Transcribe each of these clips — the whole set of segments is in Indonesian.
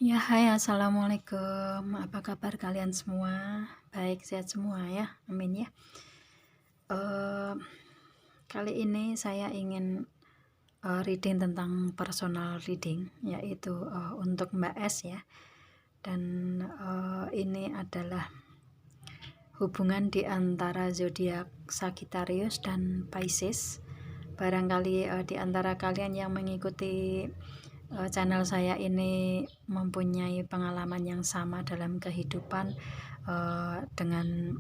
Ya, hai, assalamualaikum. Apa kabar kalian semua? Baik, sehat semua ya. Amin ya. Eh, Kali ini saya ingin reading tentang personal reading, yaitu untuk Mbak S ya. Dan ini adalah hubungan di antara zodiak Sagittarius dan Pisces. Barangkali di antara kalian yang mengikuti channel saya ini mempunyai pengalaman yang sama dalam kehidupan dengan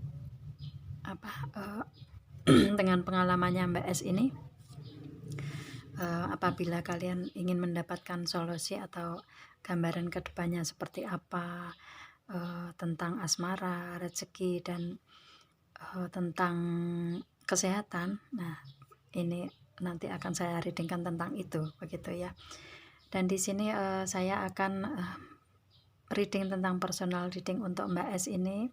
dengan pengalamannya Mbak S ini. Apabila kalian ingin mendapatkan solusi atau gambaran kedepannya seperti apa tentang asmara, rezeki, dan tentang kesehatan, nah ini nanti akan saya readingkan tentang itu, begitu ya. Dan di sini saya akan reading tentang personal reading untuk Mbak S ini.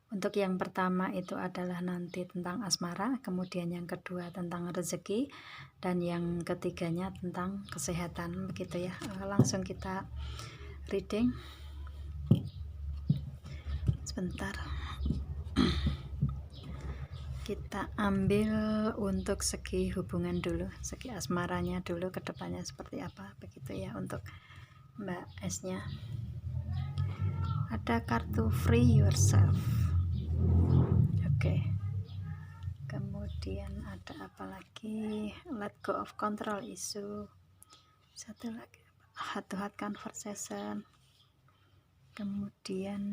Untuk yang pertama itu adalah nanti tentang asmara, kemudian yang kedua tentang rezeki, dan yang ketiganya tentang kesehatan, begitu ya. Langsung kita reading. Sebentar. Kita ambil untuk segi hubungan dulu, segi asmaranya dulu, kedepannya seperti apa, begitu ya, untuk Mbak S-nya. Ada kartu free yourself. Oke. Kemudian ada apa lagi? Let go of control issue. Satu lagi, heart to heart conversation. Kemudian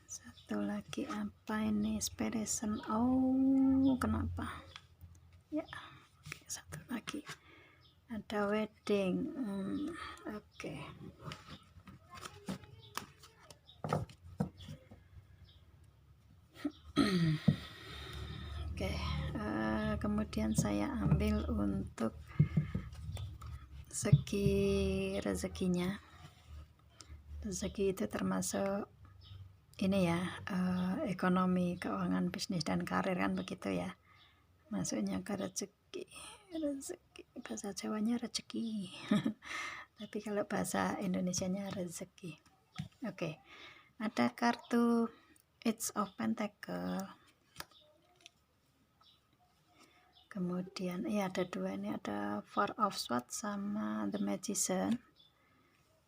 satu lagi apa ini? Inspiration. Oh, kenapa? Ya, oke, satu lagi. Ada wedding. Oke. Oke, kemudian saya ambil untuk segi rezekinya. Rezeki itu termasuk ini ya, ekonomi, keuangan, bisnis, dan karir, kan begitu ya. Masuknya ke rezeki bahasa Jawanya rezeki tapi kalau bahasa Indonesianya rezeki. Oke. Ada kartu Eight of Pentacle. Kemudian ada dua, ini ada Four of Swords sama The Magician.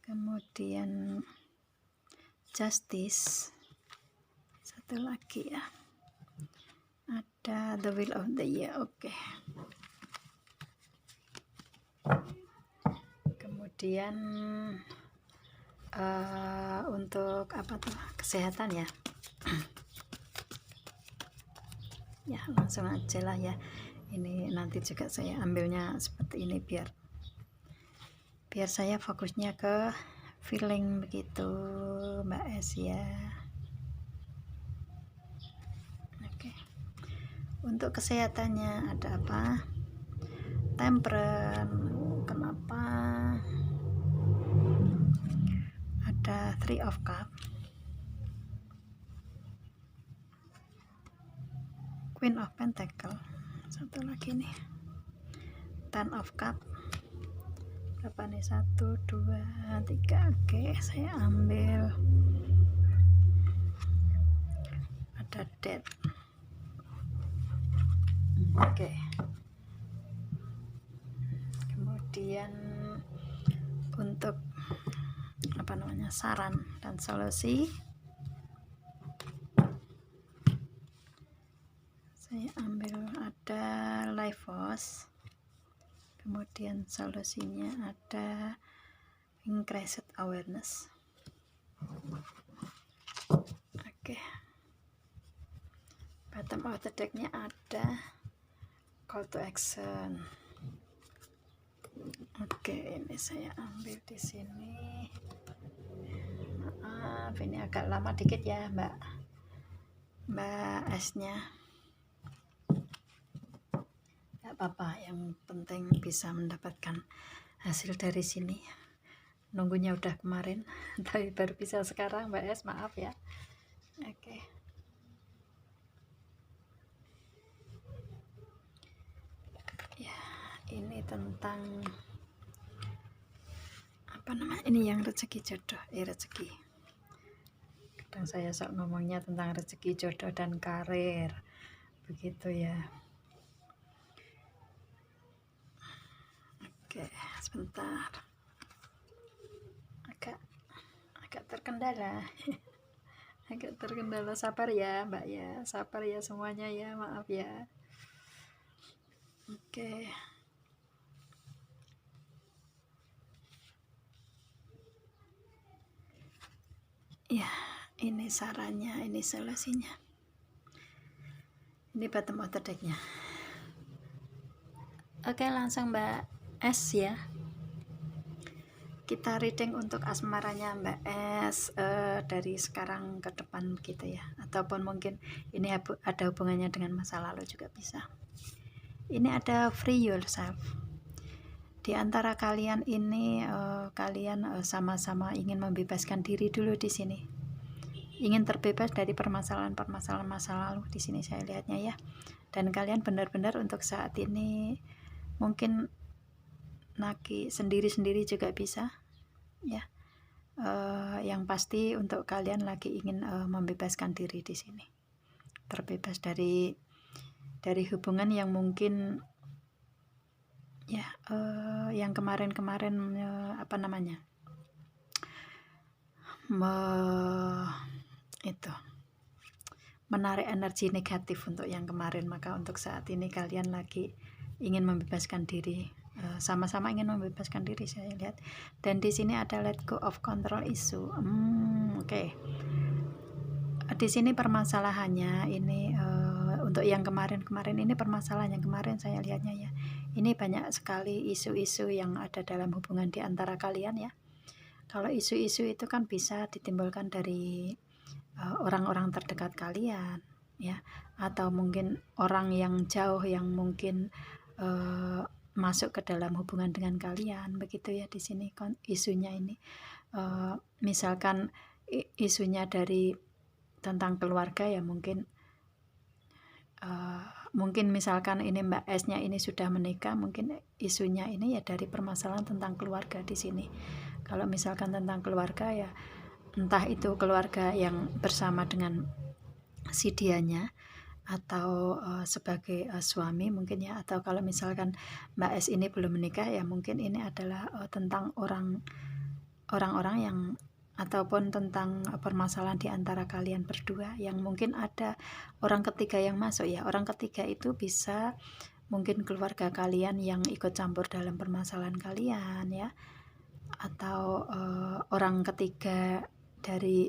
Kemudian Justice. Satu lagi ya, ada The Wheel of the Year. Oke. Kemudian untuk apa tuh, kesehatan ya. Ya, langsung aja lah ya. Ini nanti juga saya ambilnya seperti ini biar saya fokusnya ke feeling, begitu Mbak S ya. Oke. Untuk kesehatannya ada apa? Temperance. Kenapa? Ada Three of Cups, Queen of Pentacle, satu lagi nih Ten of Cups. Berapa nih? 1, 2, 3. Oke, saya ambil ada Death. Oke. Kemudian untuk apa namanya, saran dan solusi, saya ambil ada Life Force. Kemudian solusinya ada Increased Awareness. Oke. Bottom of the decknya ada Call to Action. Oke, ini saya ambil di sini. Maaf, ini agak lama dikit ya Mbak S-nya. Gak apa-apa, yang penting bisa mendapatkan hasil dari sini. Nunggunya udah kemarin tapi baru bisa sekarang Mbak S, maaf ya. Oke. Ya, ini tentang apa apa namanya ini yang rezeki jodoh, rezeki. Kadang saya sok ngomongnya tentang rezeki jodoh dan karir, begitu ya. Oke, sebentar. Agak terkendala. Agak terkendala, sabar ya Mbak ya, sabar ya semuanya ya, maaf ya. Oke. Ya, ini sarannya, ini solusinya. Ini bottom of the deck-nya. Oke, langsung Mbak S ya. Kita reading untuk asmaranya Mbak S dari sekarang ke depan gitu ya. Ataupun mungkin ini ada hubungannya dengan masa lalu juga bisa. Ini ada free yourself. Di antara kalian ini kalian sama-sama ingin membebaskan diri dulu di sini. Ingin terbebas dari permasalahan-permasalahan masa lalu di sini saya lihatnya ya. Dan kalian benar-benar untuk saat ini mungkin lagi sendiri-sendiri juga bisa ya. Yang pasti untuk kalian lagi ingin membebaskan diri di sini. Terbebas dari hubungan yang mungkin ya yang kemarin-kemarin apa namanya itu menarik energi negatif untuk yang kemarin. Maka untuk saat ini kalian lagi ingin membebaskan diri, sama-sama ingin membebaskan diri saya lihat. Dan di sini ada let go of control issue. Oke. Di sini permasalahannya ini untuk yang kemarin-kemarin ini permasalahan yang kemarin saya lihatnya ya. Ini banyak sekali isu-isu yang ada dalam hubungan di antara kalian ya. Kalau isu-isu itu kan bisa ditimbulkan dari orang-orang terdekat kalian ya, atau mungkin orang yang jauh yang mungkin masuk ke dalam hubungan dengan kalian begitu ya. Di sini isunya ini misalkan isunya dari tentang keluarga ya, mungkin misalkan ini Mbak S-nya ini sudah menikah, mungkin isunya ini ya dari permasalahan tentang keluarga di sini. Kalau misalkan tentang keluarga ya entah itu keluarga yang bersama dengan si dianya atau sebagai suami mungkin ya, atau kalau misalkan Mbak S ini belum menikah ya mungkin ini adalah tentang orang-orang yang ataupun tentang permasalahan di antara kalian berdua yang mungkin ada orang ketiga yang masuk ya. Orang ketiga itu bisa mungkin keluarga kalian yang ikut campur dalam permasalahan kalian ya, atau orang ketiga dari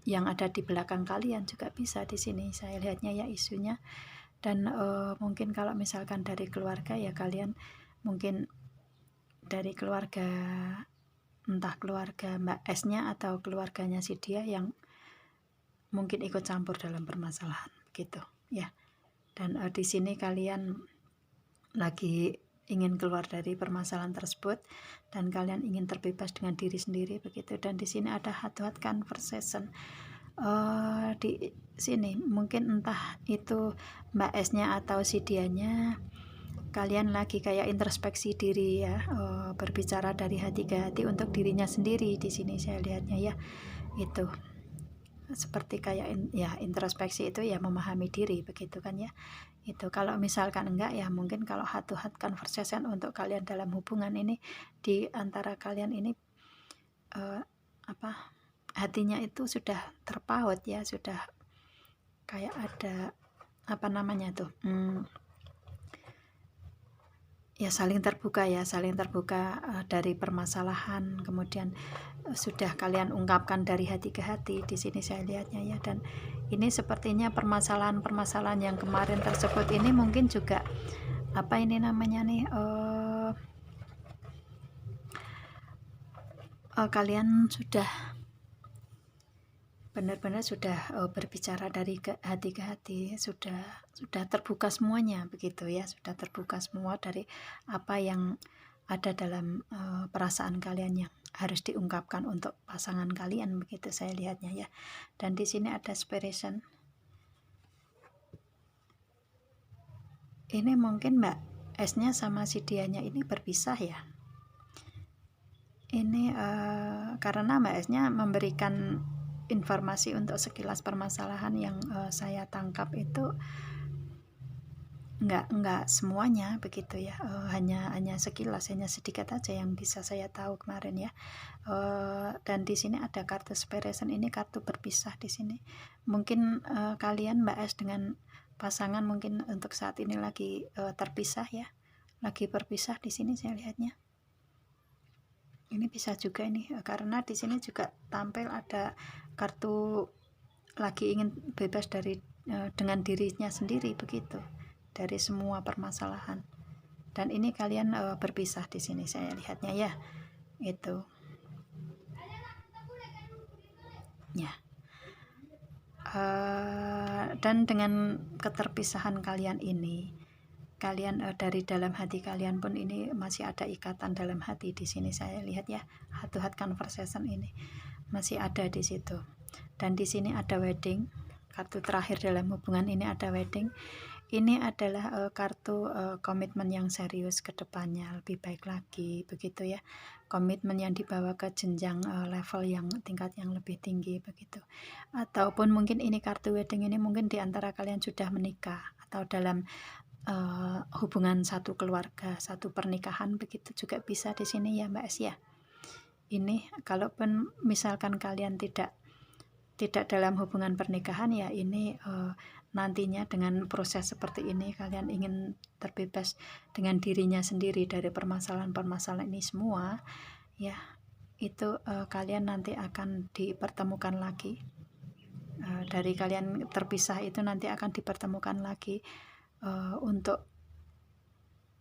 yang ada di belakang kalian juga bisa di sini saya lihatnya ya isunya. Dan mungkin kalau misalkan dari keluarga ya kalian mungkin dari keluarga, entah keluarga Mbak S-nya atau keluarganya si dia yang mungkin ikut campur dalam permasalahan gitu ya. Dan di sini kalian lagi ingin keluar dari permasalahan tersebut dan kalian ingin terbebas dengan diri sendiri begitu. Dan di sini ada heart-to-heart conversation. Di sini mungkin entah itu Mbak S-nya atau si dianya, kalian lagi kayak introspeksi diri ya, berbicara dari hati ke hati untuk dirinya sendiri di sini saya lihatnya ya. Itu seperti kayak introspeksi itu ya memahami diri begitu kan ya. Itu kalau misalkan enggak ya mungkin kalau heart to heart conversation untuk kalian dalam hubungan ini di antara kalian ini hatinya itu sudah terpaut ya, sudah kayak ada apa namanya tuh ya saling terbuka dari permasalahan, kemudian sudah kalian ungkapkan dari hati ke hati di sini saya lihatnya ya. Dan ini sepertinya permasalahan yang kemarin tersebut ini mungkin juga apa ini namanya nih kalian sudah benar-benar sudah berbicara dari hati ke hati, sudah terbuka semuanya begitu ya, sudah terbuka semua dari apa yang ada dalam perasaan kalian yang harus diungkapkan untuk pasangan kalian begitu saya lihatnya ya. Dan di sini ada spiration. Ini mungkin Mbak S-nya sama si dianya ini berpisah ya. Ini karena Mbak S-nya memberikan informasi untuk sekilas permasalahan yang saya tangkap itu enggak semuanya begitu ya, hanya sekilas, hanya sedikit aja yang bisa saya tahu kemarin ya. Dan di sini ada kartu separation, ini kartu berpisah di sini. Mungkin kalian Mbak S dengan pasangan mungkin untuk saat ini lagi terpisah ya, lagi berpisah di sini saya lihatnya. Ini bisa juga ini karena di sini juga tampil ada kartu lagi ingin bebas dari dengan dirinya sendiri begitu, dari semua permasalahan. Dan ini kalian berpisah di sini saya lihatnya ya. Itu. Ya. Dan dengan keterpisahan kalian ini, kalian dari dalam hati kalian pun ini masih ada ikatan dalam hati di sini saya lihat ya. Heart to heart conversation ini masih ada di situ. Dan di sini ada wedding. Kartu terakhir dalam hubungan ini ada wedding. Ini adalah kartu komitmen yang serius ke depannya, lebih baik lagi begitu ya. Komitmen yang dibawa ke jenjang level yang tingkat yang lebih tinggi begitu. Ataupun mungkin ini kartu wedding ini mungkin di antara kalian sudah menikah atau dalam hubungan satu keluarga, satu pernikahan begitu juga bisa di sini ya Mbak S ya. Ini kalaupun misalkan kalian tidak dalam hubungan pernikahan ya, ini nantinya dengan proses seperti ini kalian ingin terbebas dengan dirinya sendiri dari permasalahan-permasalahan ini semua ya, itu kalian nanti akan dipertemukan lagi. Dari kalian terpisah itu nanti akan dipertemukan lagi untuk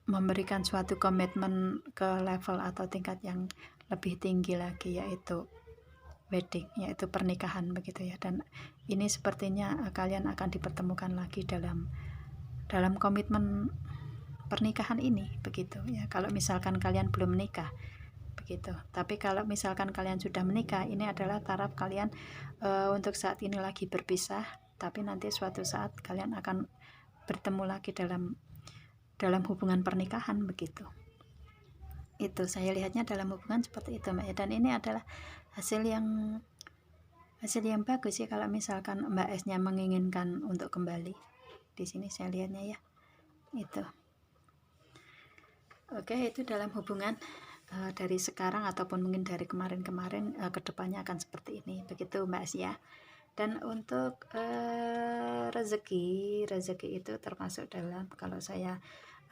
memberikan suatu komitmen ke level atau tingkat yang lebih tinggi lagi, yaitu wedding, yaitu pernikahan begitu ya. Dan ini sepertinya kalian akan dipertemukan lagi dalam komitmen pernikahan ini begitu ya. Kalau misalkan kalian belum menikah begitu, tapi kalau misalkan kalian sudah menikah, ini adalah taraf kalian untuk saat ini lagi berpisah, tapi nanti suatu saat kalian akan bertemu lagi dalam hubungan pernikahan begitu. Itu saya lihatnya dalam hubungan seperti itu Mbak ya. Dan ini adalah hasil yang bagus sih kalau misalkan Mbak S-nya menginginkan untuk kembali. Di sini saya lihatnya ya. Itu. Oke, itu dalam hubungan dari sekarang ataupun mungkin dari kemarin-kemarin kedepannya akan seperti ini. Begitu Mbak S ya. Dan untuk rezeki itu termasuk dalam, kalau saya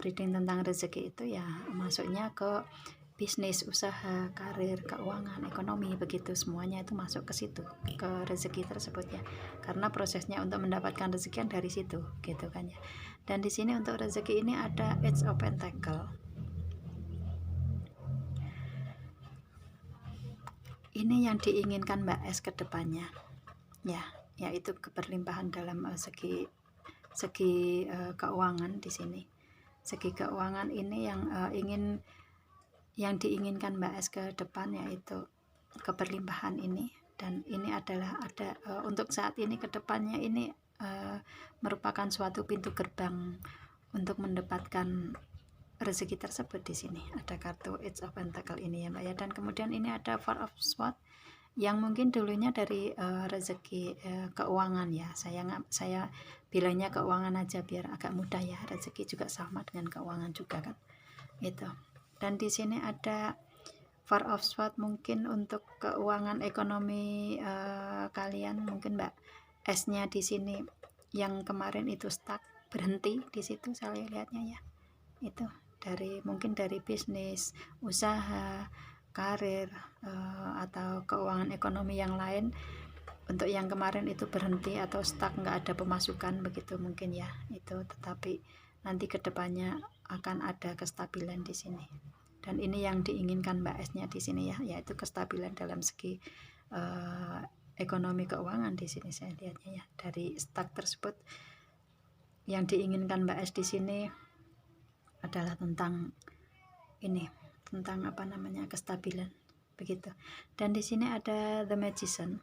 reading tentang rezeki itu ya masuknya ke bisnis, usaha, karir, keuangan, ekonomi begitu, semuanya itu masuk ke situ, ke rezeki tersebut ya. Karena prosesnya untuk mendapatkan rezeki dari situ gitu kan ya. Dan di sini untuk rezeki ini ada Eight of Pentacle. Ini yang diinginkan Mbak S ke depannya. Ya, yaitu keberlimpahan dalam segi keuangan di sini. Segi keuangan ini yang diinginkan Mbak S ke depan, yaitu keberlimpahan ini. Dan ini adalah ada untuk saat ini ke depannya ini merupakan suatu pintu gerbang untuk mendapatkan rezeki tersebut. Di sini ada kartu Eight of Pentacle ini ya Mbak ya. Dan kemudian ini ada Four of Swords yang mungkin dulunya dari rezeki keuangan ya. Saya bilangnya keuangan aja biar agak mudah ya. Rezeki juga sama dengan keuangan juga kan. Itu. Dan di sini ada Four of Swords mungkin untuk keuangan ekonomi kalian, mungkin Mbak S-nya di sini yang kemarin itu stuck, berhenti di situ saya lihatnya ya. Itu mungkin dari bisnis, usaha, karir atau keuangan ekonomi yang lain. Untuk yang kemarin itu berhenti atau stuck, nggak ada pemasukan begitu mungkin ya. Itu tetapi nanti kedepannya akan ada kestabilan di sini. Dan ini yang diinginkan Mbak S-nya di sini ya, yaitu kestabilan dalam segi ekonomi keuangan di sini saya lihatnya ya. Dari stuck tersebut yang diinginkan Mbak S di sini adalah tentang ini, tentang apa namanya, kestabilan begitu. Dan di sini ada The Magician.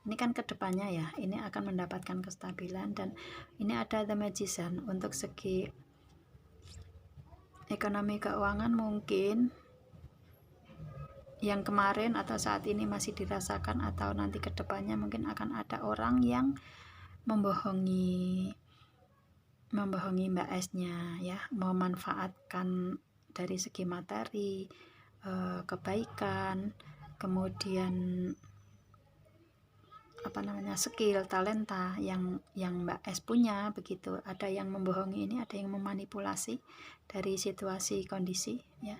Ini kan kedepannya ya, ini akan mendapatkan kestabilan. Dan ini ada The Magician untuk segi ekonomi keuangan, mungkin yang kemarin atau saat ini masih dirasakan, atau nanti kedepannya mungkin akan ada orang yang membohongi Mbak S-nya ya, memanfaatkan dari segi materi, kebaikan, kemudian skill, talenta yang Mbak S punya begitu. Ada yang membohongi ini, ada yang memanipulasi dari situasi kondisi ya.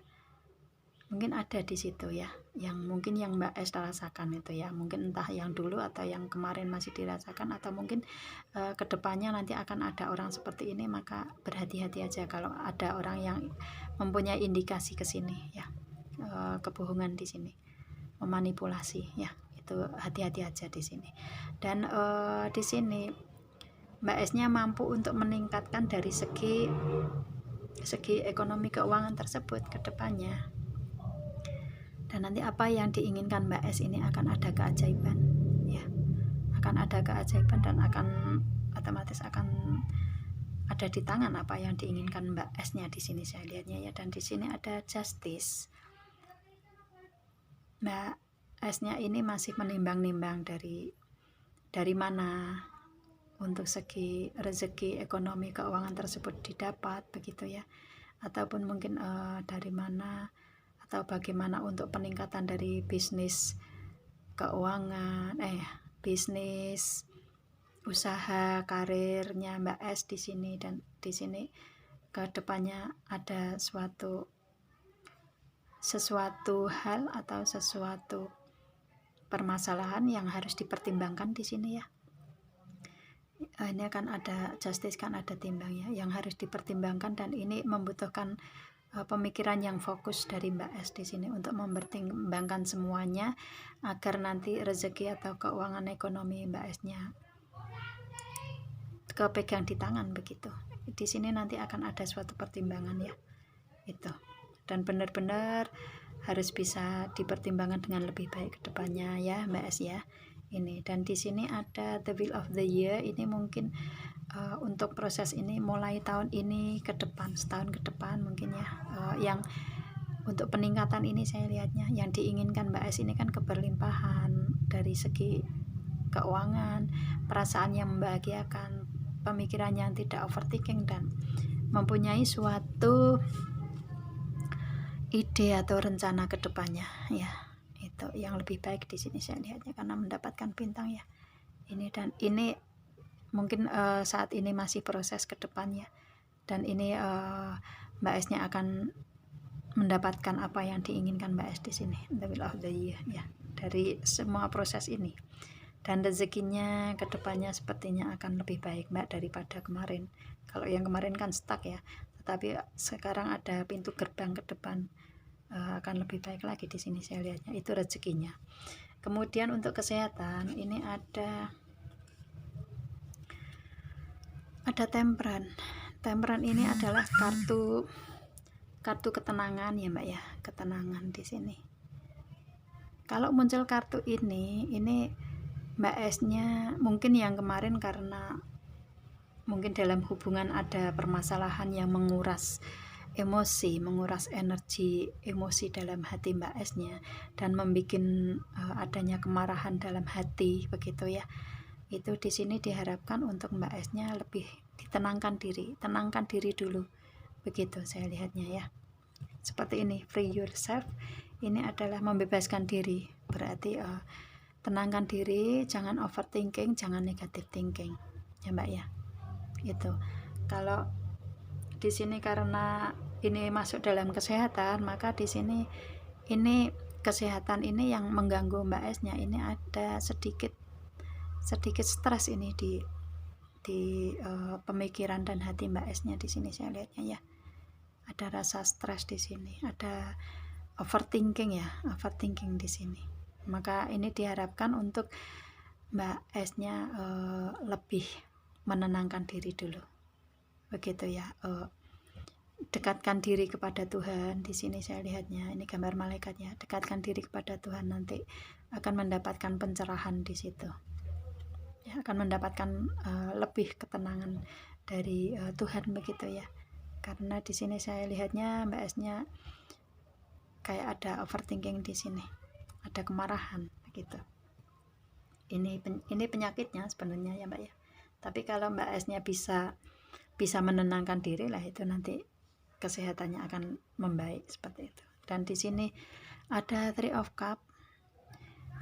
Mungkin ada di situ ya, yang mungkin yang Mbak S rasakan itu ya, mungkin entah yang dulu atau yang kemarin masih dirasakan, atau mungkin kedepannya nanti akan ada orang seperti ini. Maka berhati-hati aja kalau ada orang yang mempunyai indikasi ke sini ya, kebohongan di sini, memanipulasi ya, itu hati-hati aja di sini. Dan di sini Mbak S-nya mampu untuk meningkatkan dari segi ekonomi keuangan tersebut ke depannya. Dan nanti apa yang diinginkan Mbak S ini akan ada keajaiban ya, akan ada keajaiban, dan akan otomatis akan ada di tangan apa yang diinginkan Mbak S-nya di sini saya lihatnya ya. Dan di sini ada justice. Mbak S-nya ini masih menimbang-nimbang dari mana untuk segi rezeki ekonomi keuangan tersebut didapat begitu ya, ataupun mungkin dari mana atau bagaimana untuk peningkatan dari bisnis keuangan, bisnis usaha karirnya Mbak S di sini. Dan di sini ke depannya ada sesuatu hal atau sesuatu permasalahan yang harus dipertimbangkan di sini ya. Ini akan ada justice, kan ada timbang ya, yang harus dipertimbangkan, dan ini membutuhkan pemikiran yang fokus dari Mbak S di sini untuk mempertimbangkan semuanya agar nanti rezeki atau keuangan ekonomi Mbak S-nya kepegang di tangan begitu. Di sini nanti akan ada suatu pertimbangan ya, itu, dan benar-benar harus bisa dipertimbangkan dengan lebih baik ke depannya ya Mbak S ya. Ini, dan di sini ada the wheel of the year. Ini mungkin untuk proses ini mulai tahun ini ke depan, setahun ke depan mungkin ya, yang untuk peningkatan ini saya lihatnya yang diinginkan Mbak S ini kan keberlimpahan dari segi keuangan, perasaan yang membahagiakan, pemikiran yang tidak overthinking, dan mempunyai suatu ide atau rencana ke depannya ya, itu yang lebih baik di sini saya lihatnya, karena mendapatkan bintang ya ini. Dan ini mungkin saat ini masih proses ke depannya, dan ini Mbak S-nya akan mendapatkan apa yang diinginkan Mbak S di sini, the will of the year ya, dari semua proses ini. Dan rezekinya ke depannya sepertinya akan lebih baik Mbak daripada kemarin. Kalau yang kemarin kan stuck ya, tetapi sekarang ada pintu gerbang ke depan, akan lebih baik lagi di sini saya lihatnya, itu rezekinya. Kemudian untuk kesehatan ini ada temperan ini adalah kartu ketenangan ya Mbak ya, ketenangan di sini. Kalau muncul kartu ini Mbak S-nya mungkin yang kemarin karena mungkin dalam hubungan ada permasalahan yang menguras emosi, menguras energi emosi dalam hati Mbak S-nya, dan membuat adanya kemarahan dalam hati begitu ya. Itu di sini diharapkan untuk Mbak S-nya lebih tenangkan diri dulu begitu saya lihatnya ya. Seperti ini, free yourself ini adalah membebaskan diri, berarti tenangkan diri, jangan overthinking, jangan negative thinking ya Mbak ya. Itu kalau di sini karena ini masuk dalam kesehatan, maka di sini ini kesehatan ini yang mengganggu Mbak S-nya, ini ada sedikit stres ini di pemikiran dan hati Mbak S-nya di sini saya lihatnya ya. Ada rasa stres di sini, ada overthinking di sini. Maka ini diharapkan untuk Mbak S-nya lebih menenangkan diri dulu. Begitu ya. Dekatkan diri kepada Tuhan di sini saya lihatnya. Ini gambar malaikatnya. Dekatkan diri kepada Tuhan, nanti akan mendapatkan pencerahan di situ. Ya, akan mendapatkan lebih ketenangan dari Tuhan begitu ya. Karena di sini saya lihatnya Mbak S-nya kayak ada overthinking di sini, ada kemarahan begitu. Ini penyakitnya sebenarnya ya Mbak ya. Tapi kalau Mbak S-nya bisa menenangkan diri lah, itu nanti kesehatannya akan membaik seperti itu. Dan di sini ada Three of Cup.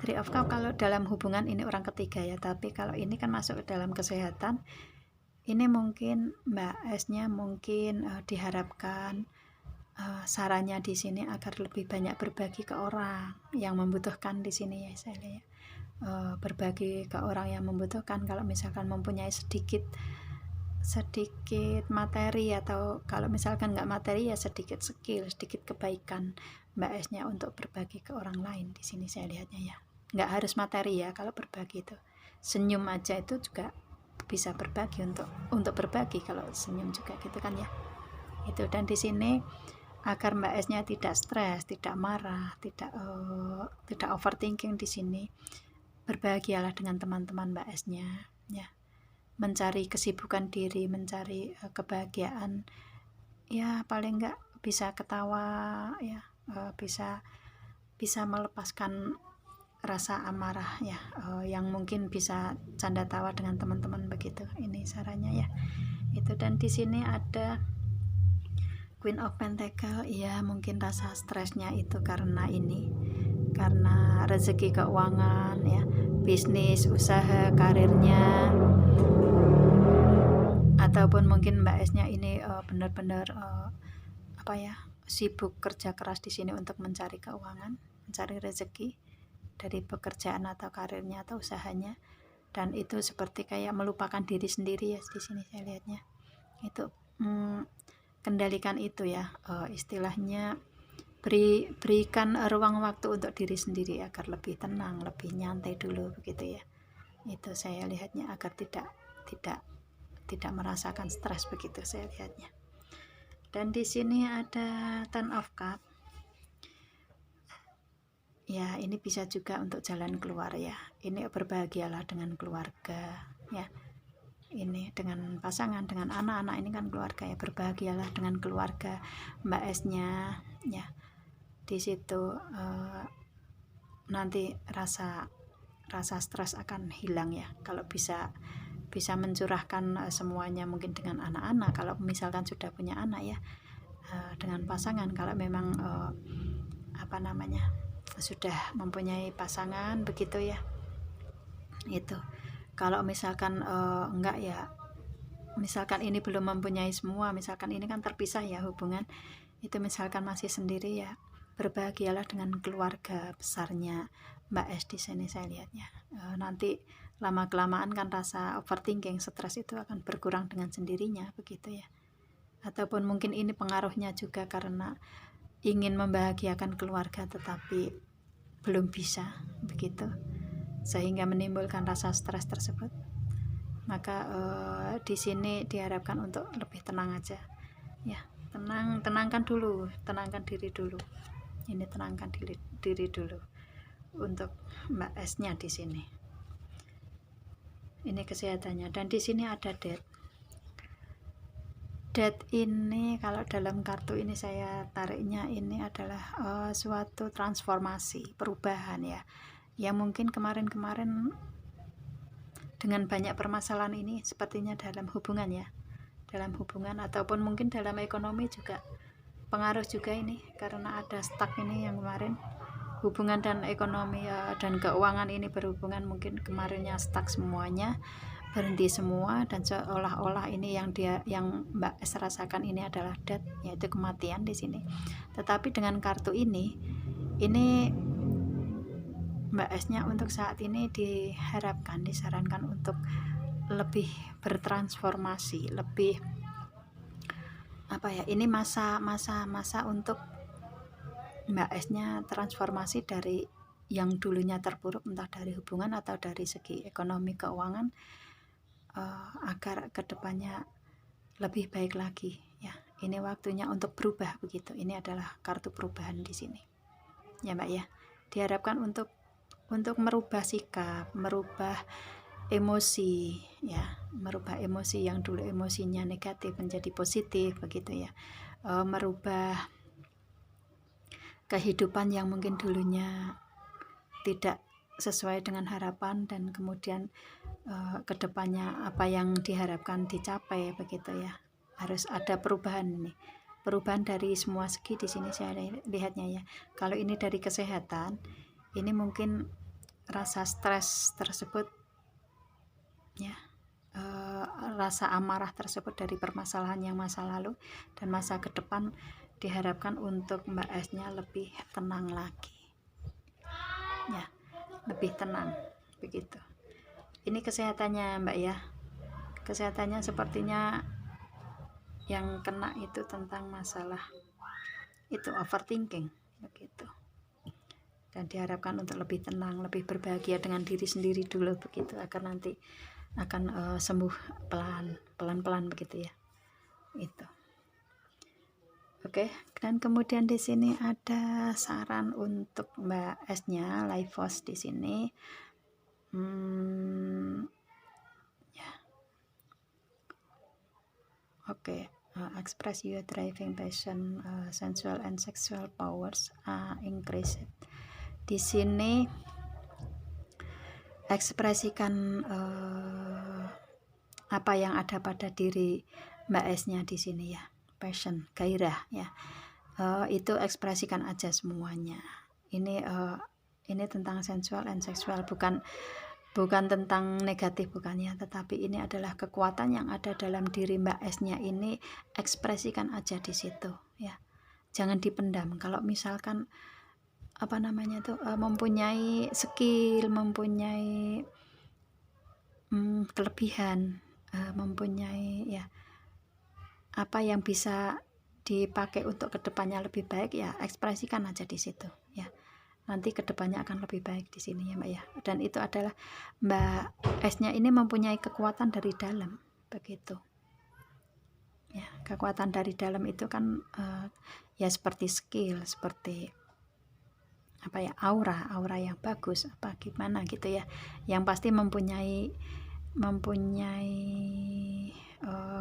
Three of Cup kalau dalam hubungan ini orang ketiga ya, tapi kalau ini kan masuk ke dalam kesehatan. Ini mungkin Mbak S-nya mungkin diharapkan sarannya di sini agar lebih banyak berbagi ke orang yang membutuhkan di sini ya saya lihat. Berbagi ke orang yang membutuhkan, kalau misalkan mempunyai sedikit materi, atau kalau misalkan nggak materi ya sedikit skill, sedikit kebaikan Mbak S-nya untuk berbagi ke orang lain di sini saya lihatnya ya. Nggak harus materi ya, kalau berbagi itu senyum aja itu juga bisa berbagi, untuk berbagi kalau senyum juga gitu kan ya. Itu, dan di sini agar Mbak S-nya tidak stres, tidak marah, tidak overthinking di sini, berbahagialah dengan teman-teman Mbak S-nya ya. Mencari kesibukan diri, mencari kebahagiaan ya, paling enggak bisa ketawa ya, bisa melepaskan rasa amarah ya, yang mungkin bisa canda tawa dengan teman-teman begitu. Ini sarannya ya. Itu, dan di sini ada Queen of Pentacle ya, mungkin rasa stresnya itu karena rezeki keuangan ya, bisnis, usaha, karirnya, ataupun mungkin Mbak S-nya ini benar-benar sibuk kerja keras di sini untuk mencari keuangan, mencari rezeki dari pekerjaan atau karirnya atau usahanya, dan itu seperti kayak melupakan diri sendiri ya di sini saya lihatnya. Itu kendalikan itu ya, istilahnya berikan ruang waktu untuk diri sendiri agar lebih tenang, lebih nyantai dulu begitu ya. Itu saya lihatnya, agar tidak merasakan stres begitu saya lihatnya. Dan di sini ada Ten of Cup. Ya, ini bisa juga untuk jalan keluar ya. Ini berbahagialah dengan keluarga ya. Ini dengan pasangan, dengan anak-anak, ini kan keluarga ya. Berbahagialah dengan keluarga Mbak S-nya ya. Di situ nanti rasa stres akan hilang ya, kalau bisa mencurahkan semuanya mungkin dengan anak-anak, kalau misalkan sudah punya anak ya. Dengan pasangan, kalau memang sudah mempunyai pasangan begitu ya. Itu, kalau misalkan enggak ya, misalkan ini belum mempunyai semua, misalkan ini kan terpisah ya hubungan itu, misalkan masih sendiri ya, berbahagialah dengan keluarga besarnya Mbak S di sini saya lihatnya. Nanti lama kelamaan kan rasa overthinking, stres itu akan berkurang dengan sendirinya begitu ya. Ataupun mungkin ini pengaruhnya juga karena ingin membahagiakan keluarga tetapi belum bisa begitu, sehingga menimbulkan rasa stres tersebut. Maka di sini diharapkan untuk lebih tenang aja ya. Tenangkan diri dulu. Ini tenangkan diri dulu untuk Mbak S-nya di sini. Ini kesehatannya, dan di sini ada Death ini kalau dalam kartu ini saya tariknya ini adalah suatu transformasi, perubahan ya. Ya mungkin kemarin-kemarin dengan banyak permasalahan ini sepertinya dalam hubungan ya. Dalam hubungan ataupun mungkin dalam ekonomi juga pengaruh juga ini, karena ada stuck ini yang kemarin. Hubungan dan ekonomi dan keuangan ini berhubungan, mungkin kemarinnya stuck semuanya, berhenti semua, dan seolah-olah ini yang Mbak S rasakan ini adalah death, yaitu kematian di sini. Tetapi dengan kartu ini Mbak S-nya untuk saat ini disarankan untuk lebih bertransformasi, lebih ini masa untuk Mbak S-nya transformasi dari yang dulunya terpuruk, entah dari hubungan atau dari segi ekonomi keuangan, agar kedepannya lebih baik lagi ya. Ini waktunya untuk berubah begitu. Ini adalah kartu perubahan di sini ya Mbak ya. Diharapkan untuk merubah sikap, merubah emosi ya, merubah emosi yang dulu emosinya negatif menjadi positif begitu ya. Merubah kehidupan yang mungkin dulunya tidak sesuai dengan harapan, dan kemudian kedepannya apa yang diharapkan dicapai begitu ya. Harus ada perubahan nih, perubahan dari semua segi di sini saya lihatnya ya. Kalau ini dari kesehatan, ini mungkin rasa stres tersebut ya, rasa amarah tersebut dari permasalahan yang masa lalu, dan masa ke depan diharapkan untuk Mbak S-nya lebih tenang lagi ya, lebih tenang begitu. Ini kesehatannya Mbak ya, kesehatannya sepertinya yang kena itu tentang masalah itu overthinking begitu, dan diharapkan untuk lebih tenang, lebih berbahagia dengan diri sendiri dulu begitu, agar nanti akan sembuh pelan-pelan begitu ya. Itu oke. Dan kemudian di sini ada saran untuk Mbak S-nya, life force di sini. Ya. Oke. Express your driving passion, sensual and sexual powers increase. Di sini ekspresikan apa yang ada pada diri Mbak S-nya di sini ya, passion, gairah ya. Itu ekspresikan aja semuanya. Ini tentang sensual and sexual, bukan tentang negatif, bukannya, tetapi ini adalah kekuatan yang ada dalam diri Mbak S-nya ini, ekspresikan aja di situ ya. Jangan dipendam. Kalau misalkan apa namanya tuh, mempunyai skill, mempunyai kelebihan, mempunyai ya apa yang bisa dipakai untuk kedepannya lebih baik ya, ekspresikan aja di situ ya. Nanti kedepannya akan lebih baik di sini ya Mbak ya. Dan itu adalah Mbak S-nya ini mempunyai kekuatan dari dalam begitu ya. Kekuatan dari dalam itu kan ya seperti skill, seperti apa ya, aura yang bagus apa gimana gitu ya, yang pasti mempunyai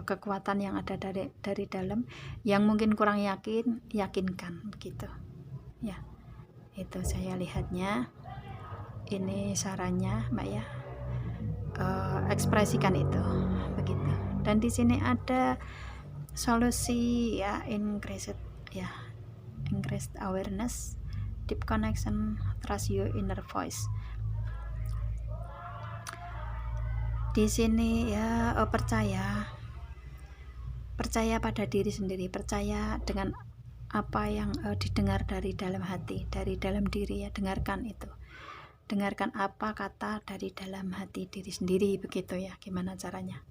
kekuatan yang ada dari dalam, yang mungkin kurang yakinkan begitu ya. Itu saya lihatnya, ini sarannya Mbak ya, ekspresikan itu begitu. Dan di sini ada solusi ya, increased awareness, deep connection, trust your inner voice. Di sini ya, percaya pada diri sendiri, percaya dengan apa yang didengar dari dalam hati, dari dalam diri ya. Dengarkan itu, dengarkan apa kata dari dalam hati diri sendiri begitu ya. Gimana caranya?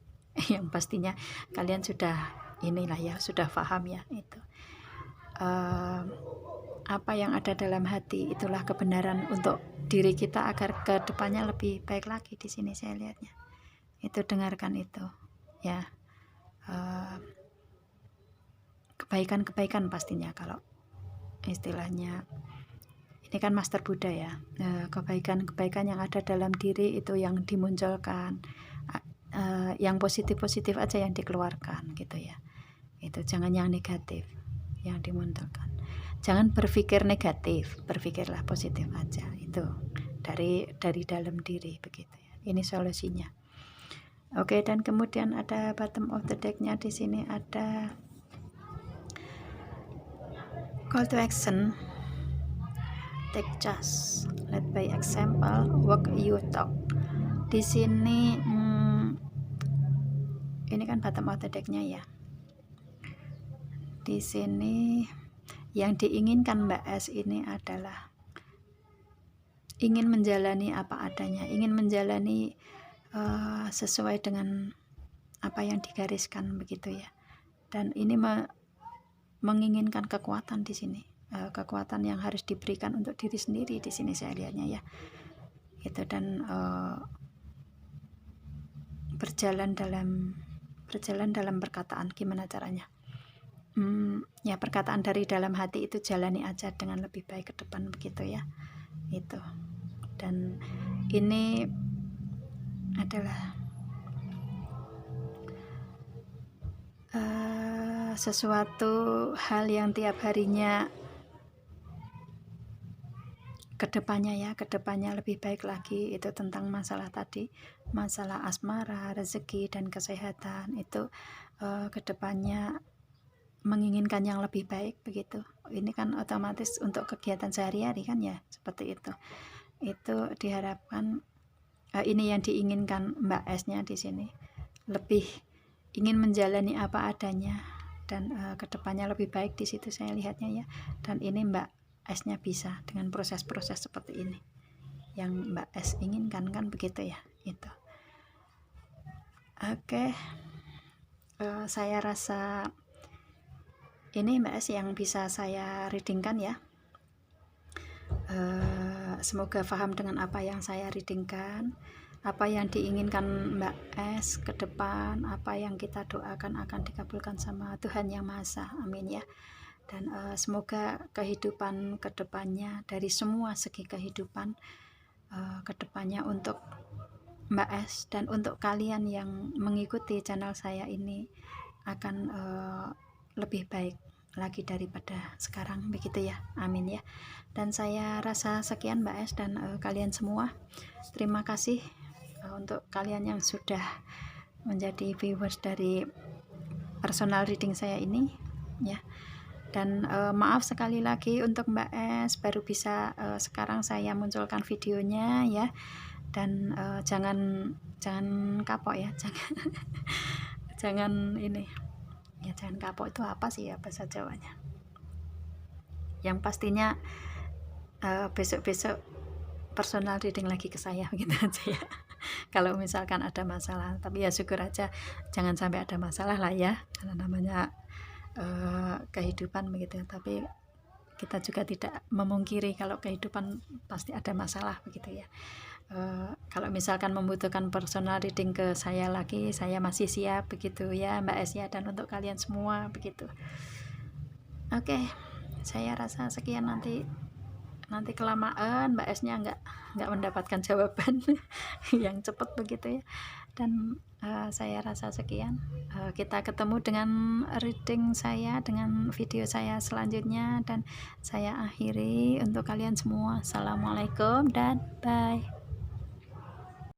Yang pastinya kalian sudah inilah ya, sudah paham ya itu. Apa yang ada dalam hati itulah kebenaran untuk diri kita agar ke depannya lebih baik lagi. Di sini saya lihatnya itu, dengarkan itu ya. Kebaikan pastinya, kalau istilahnya ini kan Master Buddha ya, kebaikan yang ada dalam diri itu yang dimunculkan, yang positif aja yang dikeluarkan gitu ya. Itu jangan yang negatif yang dimunculkan, jangan berpikir negatif, berpikirlah positif aja. Itu dari dalam diri begitu ya. Ini solusinya. Oke. Dan kemudian ada bottom of the deck-nya di sini ada call to action, take charge, lead by example, walk you talk. Di sini ini kan bottom of the deck-nya ya. Di sini yang diinginkan Mbak S ini adalah ingin menjalani apa adanya, ingin menjalani sesuai dengan apa yang digariskan begitu ya. Dan ini menginginkan kekuatan di sini, kekuatan yang harus diberikan untuk diri sendiri di sini saya lihatnya ya. Itu, dan berjalan dalam perkataan. Gimana caranya? Ya, perkataan dari dalam hati itu jalani aja dengan lebih baik ke depan begitu ya. Itu. Dan ini adalah sesuatu hal yang tiap harinya kedepannya ya, kedepannya lebih baik lagi, itu tentang masalah tadi, masalah asmara, rezeki dan kesehatan itu kedepannya menginginkan yang lebih baik begitu. Ini kan otomatis untuk kegiatan sehari-hari kan ya, seperti itu diharapkan ini yang diinginkan Mbak S-nya di sini, lebih ingin menjalani apa adanya dan kedepannya lebih baik di situ saya lihatnya ya. Dan ini Mbak S-nya bisa dengan proses-proses seperti ini yang Mbak S inginkan kan begitu ya. Itu oke. Saya rasa ini Mbak S yang bisa saya readingkan ya. Semoga paham dengan apa yang saya readingkan, apa yang diinginkan Mbak S ke depan, apa yang kita doakan akan dikabulkan sama Tuhan Yang Maha Esa. Amin ya. Dan semoga kehidupan kedepannya dari semua segi kehidupan kedepannya untuk Mbak S dan untuk kalian yang mengikuti channel saya ini akan lebih baik lagi daripada sekarang begitu ya. Amin ya. Dan saya rasa sekian Mbak S dan kalian semua. Terima kasih untuk kalian yang sudah menjadi viewers dari personal reading saya ini ya. Dan maaf sekali lagi untuk Mbak S baru bisa sekarang saya munculkan videonya ya. Dan jangan kapok ya, jangan ini ya, jangan kapok itu apa sih ya bahasa Jawanya. Yang pastinya besok-besok personal reading lagi ke saya gitu aja ya. Kalau misalkan ada masalah, tapi ya syukur aja jangan sampai ada masalah lah ya, karena namanya kehidupan begitu. Tapi kita juga tidak memungkiri kalau kehidupan pasti ada masalah begitu ya. Kalau misalkan membutuhkan personal reading ke saya lagi, saya masih siap begitu ya Mbak Es ya, dan untuk kalian semua begitu. Oke, saya rasa sekian, nanti kelamaan Mbak S-nya nggak mendapatkan jawaban yang cepat begitu ya. Dan saya rasa sekian, kita ketemu dengan reading saya, dengan video saya selanjutnya, dan saya akhiri untuk kalian semua. Assalamualaikum dan bye.